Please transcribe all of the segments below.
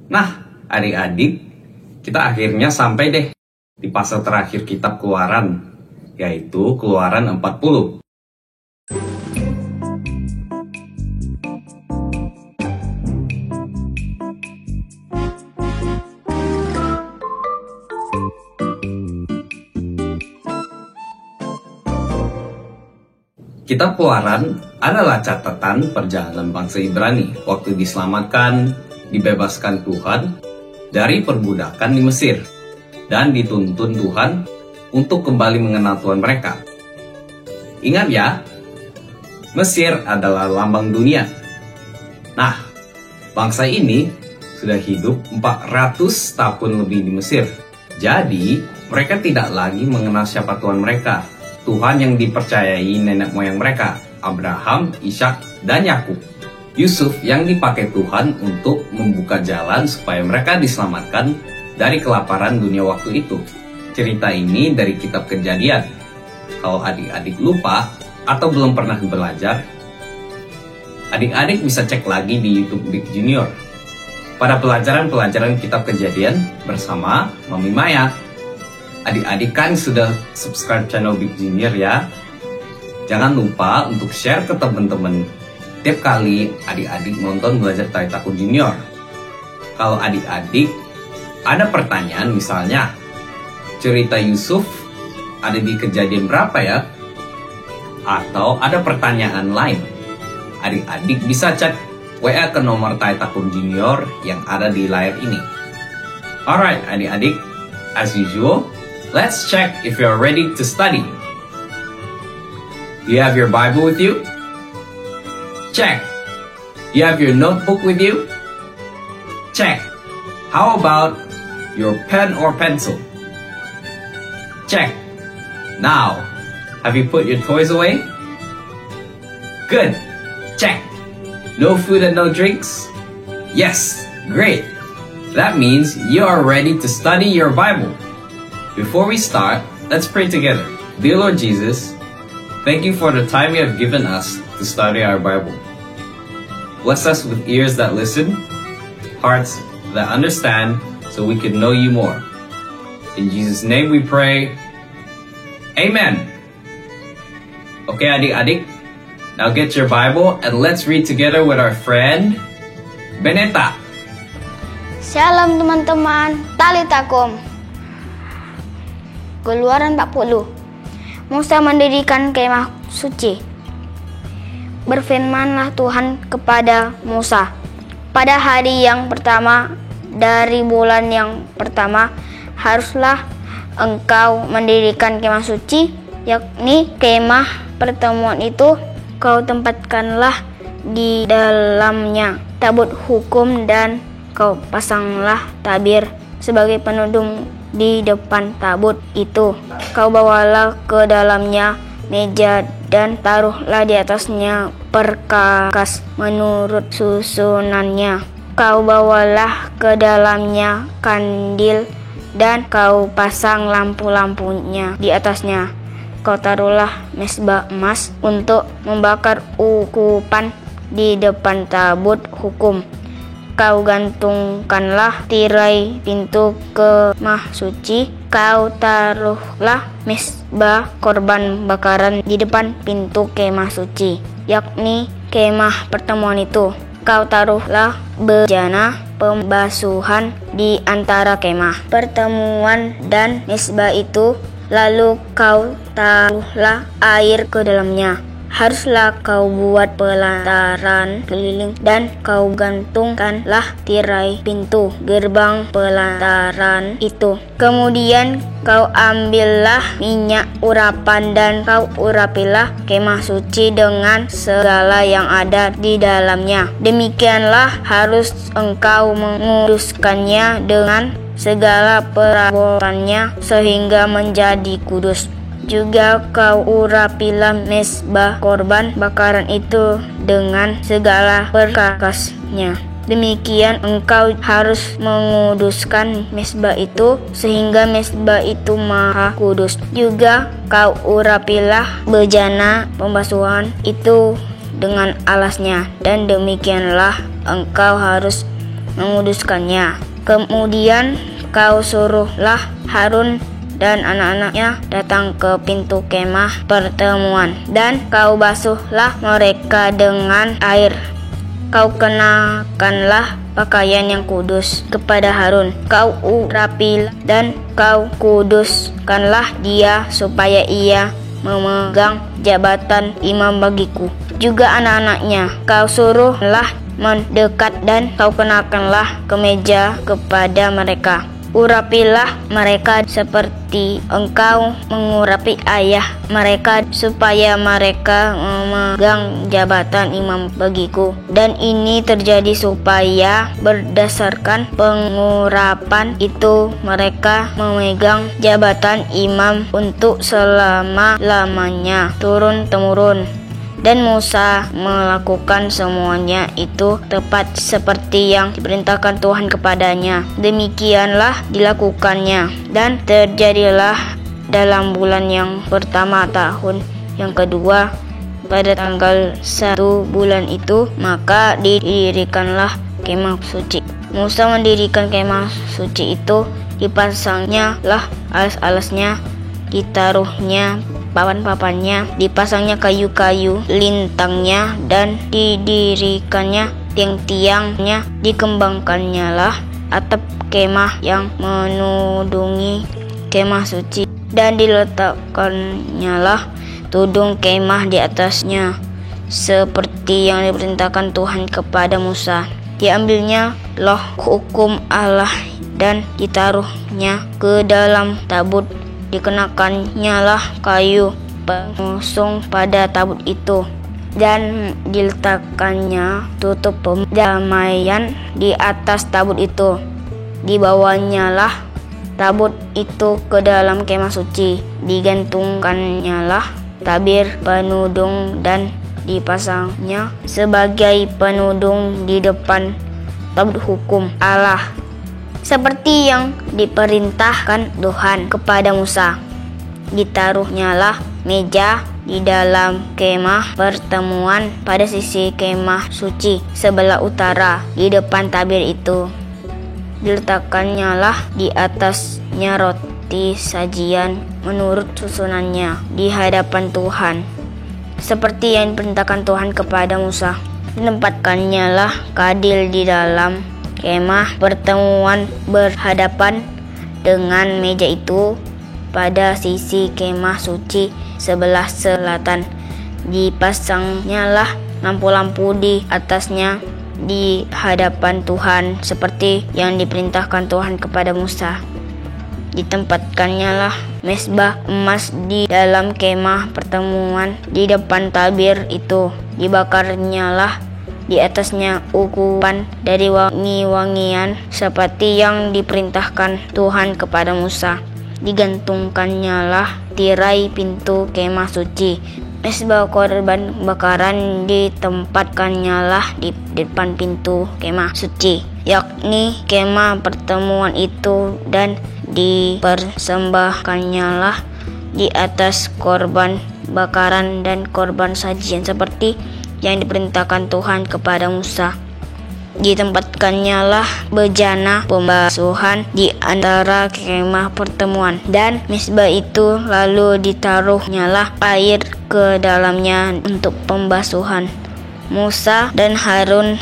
Nah, adik-adik, kita akhirnya sampai deh di pasal terakhir kitab Keluaran, yaitu Keluaran 40. Kitab Keluaran adalah catatan perjalanan bangsa Ibrani waktu diselamatkan, dibebaskan Tuhan dari perbudakan di Mesir, dan dituntun Tuhan untuk kembali mengenal Tuhan mereka. Ingat ya, Mesir adalah lambang dunia. Nah, bangsa ini sudah hidup 400 tahun lebih di Mesir. Jadi, mereka tidak lagi mengenal siapa Tuhan mereka, Tuhan yang dipercayai nenek moyang mereka, Abraham, Ishak, dan Yakub. Yusuf yang dipakai Tuhan untuk membuka jalan supaya mereka diselamatkan dari kelaparan dunia waktu itu. Cerita ini dari kitab Kejadian. Kalau adik-adik lupa atau belum pernah belajar, adik-adik bisa cek lagi di YouTube Big Junior pada pelajaran-pelajaran kitab Kejadian bersama Mami Maya. Adik-adik kan sudah subscribe channel Big Junior ya. Jangan lupa untuk share ke teman-teman tiap kali adik-adik nonton Belajar Tai Takut Junior. Kalau adik-adik ada pertanyaan, misalnya cerita Yusuf ada di Kejadian berapa ya? Atau ada pertanyaan lain, adik-adik bisa chat WA ke nomor Tai Takut Junior yang ada di layar ini. Alright adik-adik, as usual, let's check if you're ready to study. Do you have your Bible with you? Check. Do you have your notebook with you? Check. How about your pen or pencil? Check. Now, have you put your toys away? Good. Check. No food and no drinks? Yes. Great. That means you are ready to study your Bible. Before we start, let's pray together. Dear Lord Jesus, thank you for the time you have given us to study our Bible. Bless us with ears that listen, hearts that understand, so we can know you more. In Jesus' name we pray. Amen. Okay, adik-adik, now get your Bible and let's read together with our friend, Beneta. Shalom teman-teman, Talitakum. Keluaran 40. Musa mendirikan kemah suci. Berfirmanlah Tuhan kepada Musa, pada hari yang pertama dari bulan yang pertama haruslah engkau mendirikan kemah suci, yakni kemah pertemuan itu. Kau tempatkanlah di dalamnya tabut hukum dan kau pasanglah tabir sebagai penudung di depan tabut itu. Kau bawalah ke dalamnya meja dan taruhlah di atasnya perkakas menurut susunannya. Kau bawalah ke dalamnya kandil dan kau pasang lampu-lampunya di atasnya. Kau taruhlah mezbah emas untuk membakar ukupan di depan tabut hukum. Kau gantungkanlah tirai pintu kemah suci. Kau taruhlah mezbah korban bakaran di depan pintu kemah suci, yakni kemah pertemuan itu. Kau taruhlah bejana pembasuhan di antara kemah pertemuan dan mezbah itu. Lalu kau taruhlah air ke dalamnya. Haruslah kau buat pelataran keliling dan kau gantungkanlah tirai pintu gerbang pelataran itu. Kemudian kau ambillah minyak urapan dan kau urapilah kemah suci dengan segala yang ada di dalamnya. Demikianlah harus engkau menguduskannya dengan segala perabotannya sehingga menjadi kudus. Juga kau urapilah mezbah korban bakaran itu dengan segala perkakasnya. Demikian engkau harus menguduskan mezbah itu sehingga mezbah itu maha kudus. Juga kau urapilah bejana pembasuhan itu dengan alasnya, dan demikianlah engkau harus menguduskannya. Kemudian kau suruhlah Harun dan anak-anaknya datang ke pintu kemah pertemuan, dan kau basuhlah mereka dengan air. Kau kenakanlah pakaian yang kudus kepada Harun. Kau urapilah dan kau kuduskanlah dia supaya ia memegang jabatan imam bagiku. Juga anak-anaknya kau suruhlah mendekat dan kau kenakanlah kemeja kepada mereka. Urapilah mereka seperti engkau mengurapi ayah mereka supaya mereka memegang jabatan imam bagiku. Dan ini terjadi supaya berdasarkan pengurapan itu mereka memegang jabatan imam untuk selama-lamanya turun-temurun. Dan Musa melakukan semuanya itu tepat seperti yang diperintahkan Tuhan kepadanya. Demikianlah dilakukannya. Dan terjadilah dalam bulan yang pertama tahun yang kedua, pada tanggal 1 bulan itu, maka didirikanlah kemah suci. Musa mendirikan kemah suci itu, dipasangnya lah alas-alasnya, ditaruhnya papan-papannya, dipasangnya kayu-kayu lintangnya, dan didirikannya tiang-tiangnya, dikembangkannya lah atap kemah yang menudungi kemah suci, dan diletakkannya lah tudung kemah di atasnya, seperti yang diperintahkan Tuhan kepada Musa. Diambilnya loh hukum Allah dan ditaruhnya ke dalam tabut. Dikenakannya lah kayu pengusung pada tabut itu, dan diletakkannya tutup perdamaian di atas tabut itu. Dibawanya lah tabut itu ke dalam kemah suci. Digantungkannya lah tabir penudung dan dipasangnya sebagai penudung di depan tabut hukum Allah, seperti yang diperintahkan Tuhan kepada Musa. Ditaruhnya lah meja di dalam kemah pertemuan pada sisi kemah suci sebelah utara di depan tabir itu. Diletakkannya lah di atasnya roti sajian menurut susunannya di hadapan Tuhan, seperti yang diperintahkan Tuhan kepada Musa. Ditempatkannya lah kadil di dalam kemah pertemuan berhadapan dengan meja itu pada sisi kemah suci sebelah selatan. Dipasangnya lah lampu-lampu di atasnya di hadapan Tuhan, seperti yang diperintahkan Tuhan kepada Musa. Ditempatkannya lah mezbah emas di dalam kemah pertemuan di depan tabir itu. Dibakarnya lah di atasnya ukupan dari wangi-wangian seperti yang diperintahkan Tuhan kepada Musa. Digantungkannya lah tirai pintu kemah suci. Mezbah korban bakaran ditempatkannya lah di depan pintu kemah suci, yakni kemah pertemuan itu, dan dipersembahkannya lah di atas korban bakaran dan korban sajian seperti yang diperintahkan Tuhan kepada Musa. Ditempatkannya lah bejana pembasuhan di antara kemah pertemuan dan mezbah itu, lalu ditaruhnya lah air ke dalamnya untuk pembasuhan. Musa dan Harun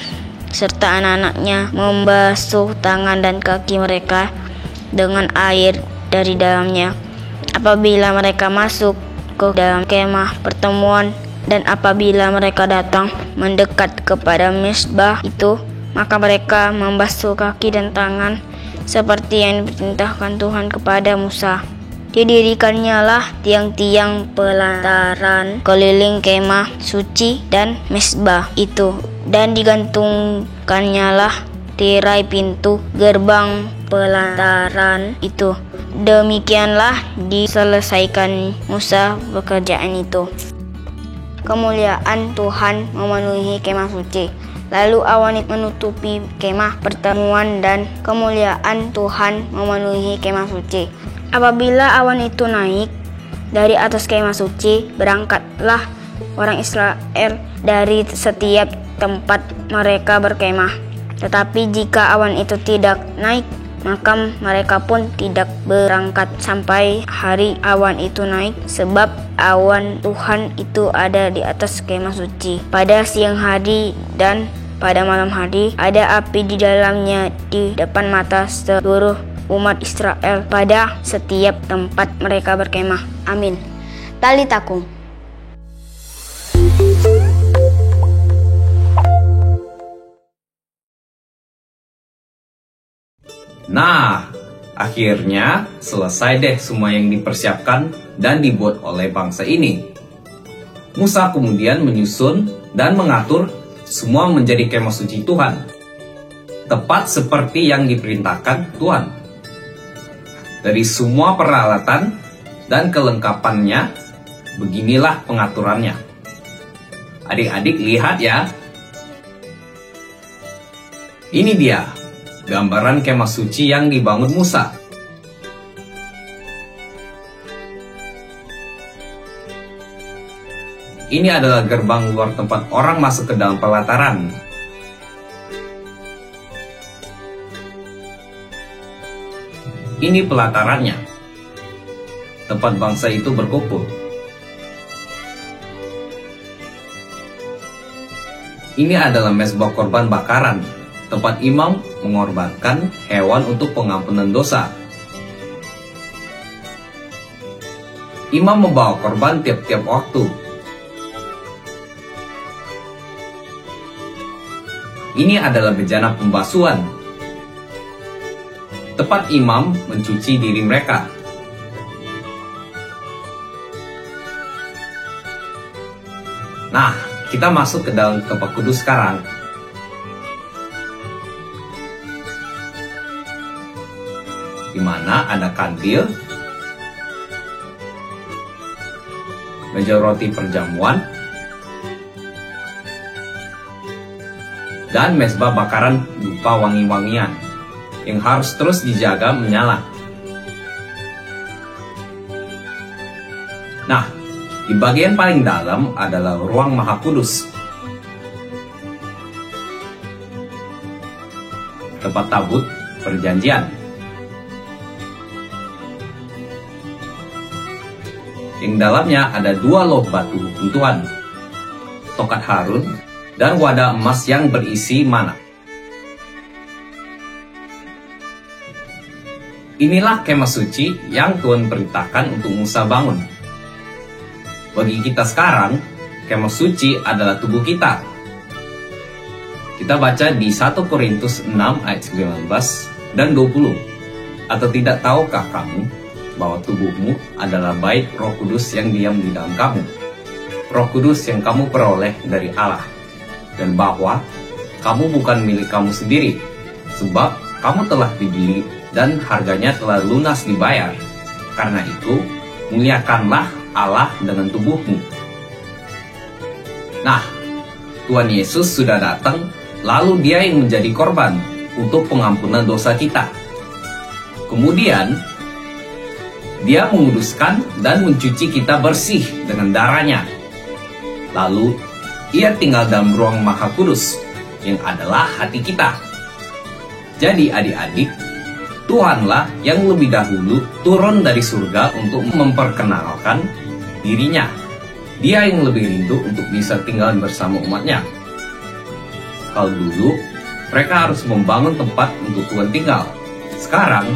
serta anak-anaknya membasuh tangan dan kaki mereka dengan air dari dalamnya apabila mereka masuk ke dalam kemah pertemuan. Dan apabila mereka datang mendekat kepada mezbah itu, maka mereka membasuh kaki dan tangan seperti yang diperintahkan Tuhan kepada Musa. Didirikannya lah tiang-tiang pelantaran keliling kemah suci dan mezbah itu, dan digantungkannya lah tirai pintu gerbang pelantaran itu. Demikianlah diselesaikan Musa pekerjaan itu. Kemuliaan Tuhan memenuhi kemah suci. Lalu awan menutupi kemah pertemuan dan kemuliaan Tuhan memenuhi kemah suci. Apabila awan itu naik dari atas kemah suci, berangkatlah orang Israel dari setiap tempat mereka berkemah. Tetapi jika awan itu tidak naik, maka mereka pun tidak berangkat sampai hari awan itu naik, sebab awan Tuhan itu ada di atas kemah suci pada siang hari, dan pada malam hari ada api di dalamnya di depan mata seluruh umat Israel pada setiap tempat mereka berkemah. Amin. Talitakum. Nah, akhirnya selesai deh semua yang dipersiapkan dan dibuat oleh bangsa ini. Musa kemudian menyusun dan mengatur semua menjadi kemah suci Tuhan, tepat seperti yang diperintahkan Tuhan. Dari semua peralatan dan kelengkapannya, beginilah pengaturannya. Adik-adik lihat ya. Ini dia gambaran kemah suci yang dibangun Musa. Ini adalah gerbang luar tempat orang masuk ke dalam pelataran. Ini pelatarannya, tempat bangsa itu berkumpul. Ini adalah mezbah korban bakaran, tempat imam mengorbankan hewan untuk pengampunan dosa. Imam membawa korban tiap-tiap waktu. Ini adalah bejana pembasuhan, tempat imam mencuci diri mereka. Nah, kita masuk ke dalam tempat kudus sekarang. Di mana ada kantil, meja roti perjamuan, dan mezbah bakaran dupa wangi-wangian yang harus terus dijaga menyala. Nah, di bagian paling dalam adalah ruang Maha Kudus, tempat tabut perjanjian. Yang dalamnya ada 2 loh batu hukum Tuhan, tokat Harun, dan wadah emas yang berisi mana. Inilah kemah suci yang Tuhan perintahkan untuk Musa bangun. Bagi kita sekarang, kemah suci adalah tubuh kita. Kita baca di 1 Korintus 6 ayat 19 dan 20. Atau tidak tahukah kamu bahwa tubuhmu adalah bait Roh Kudus yang diam di dalam kamu, Roh Kudus yang kamu peroleh dari Allah, dan bahwa kamu bukan milik kamu sendiri, sebab kamu telah dibeli dan harganya telah lunas dibayar. Karena itu, muliakanlah Allah dengan tubuhmu. Nah, Tuhan Yesus sudah datang, lalu Dia yang menjadi korban untuk pengampunan dosa kita. Kemudian, Dia menguduskan dan mencuci kita bersih dengan darahnya. Lalu, Ia tinggal dalam ruang Maha Kudus, yang adalah hati kita. Jadi adik-adik, Tuhanlah yang lebih dahulu turun dari surga untuk memperkenalkan dirinya. Dia yang lebih rindu untuk bisa tinggal bersama umatnya. Kalau dulu, mereka harus membangun tempat untuk Tuhan tinggal. Sekarang,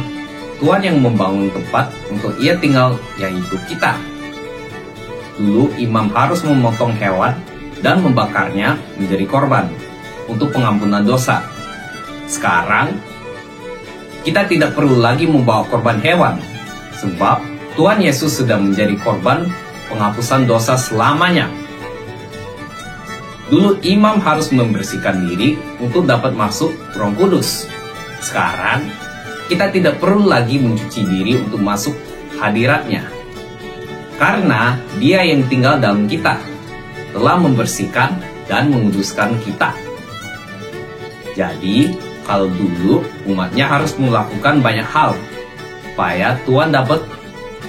Tuhan yang membangun tempat untuk Ia tinggal, yaitu kita. Dulu, imam harus memotong hewan dan membakarnya menjadi korban untuk pengampunan dosa. Sekarang, kita tidak perlu lagi membawa korban hewan, sebab Tuhan Yesus sudah menjadi korban penghapusan dosa selamanya. Dulu imam harus membersihkan diri untuk dapat masuk Roh Kudus. Sekarang, kita tidak perlu lagi mencuci diri untuk masuk hadiratnya, karena Dia yang tinggal dalam kita telah membersihkan dan menguduskan kita. Jadi, kalau dulu umatnya harus melakukan banyak hal supaya Tuhan dapat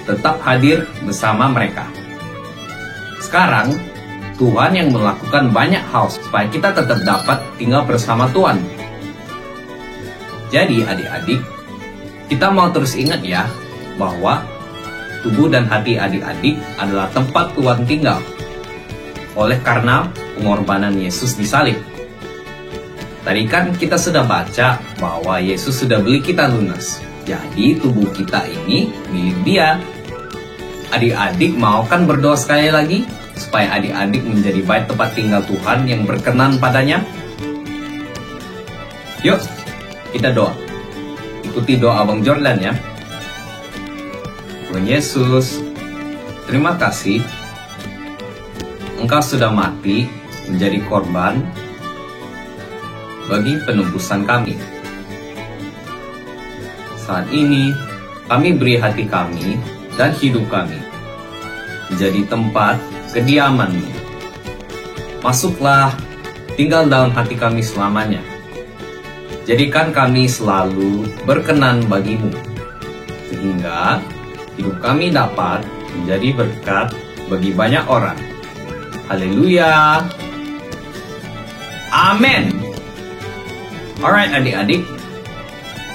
tetap hadir bersama mereka. Sekarang, Tuhan yang melakukan banyak hal supaya kita tetap dapat tinggal bersama Tuhan. Jadi adik-adik, kita mau terus ingat ya, bahwa tubuh dan hati adik-adik adalah tempat Tuhan tinggal. Oleh karena pengorbanan Yesus di salib. Tadi kan kita sudah baca bahwa Yesus sudah beli kita lunas. Jadi tubuh kita ini milik Dia. Adik-adik mau kan berdoa sekali lagi supaya adik-adik menjadi bait tempat tinggal Tuhan yang berkenan padanya? Yuk, kita doa. Ikuti doa Abang Jordan ya. Tuhan Yesus, terima kasih Engkau sudah mati menjadi korban bagi penebusan kami. Saat ini, kami beri hati kami dan hidup kami menjadi tempat kediaman-Mu. Masuklah, tinggal dalam hati kami selamanya. Jadikan kami selalu berkenan bagi-Mu, sehingga hidup kami dapat menjadi berkat bagi banyak orang. Haleluya. Amin. Alright adik-adik,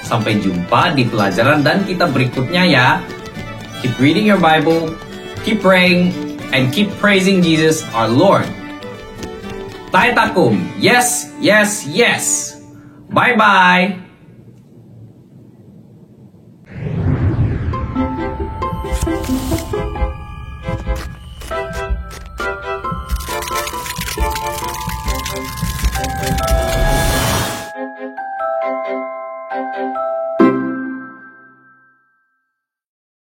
sampai jumpa di pelajaran dan kitab berikutnya ya. Keep reading your Bible, keep praying, and keep praising Jesus our Lord. Tae takum. Yes, yes, yes. Bye-bye.